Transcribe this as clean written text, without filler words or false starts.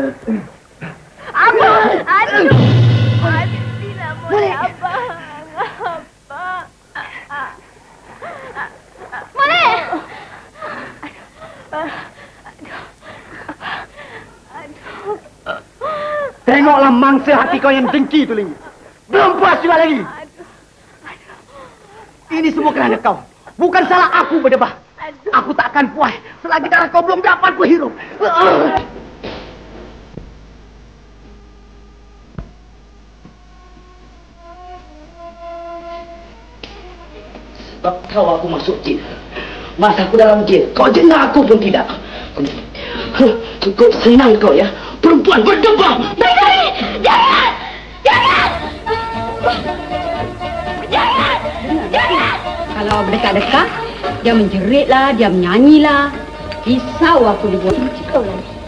Abang! Aduh! Tidak boleh, Abang. Abang. Boleh! Tengoklah mangsa hati kau yang dengki tu lagi. Belum puas juga lagi. Ini semua kerana kau. Bukan salah aku berdebah. Aku tak akan puas selagi darah kau belum dapat ku hirup. Sebab kau aku masuk jil. Masa aku dalam jil, kau jena aku pun tidak. Cukup senang kau ya. Perempuan berdebah. Baik, jangan! Jangan! Jangan! Jangan! Kalau berdekat-dekat, dia menjeritlah, dia menyanyilah. Risau aku dibuat. Kau lagi.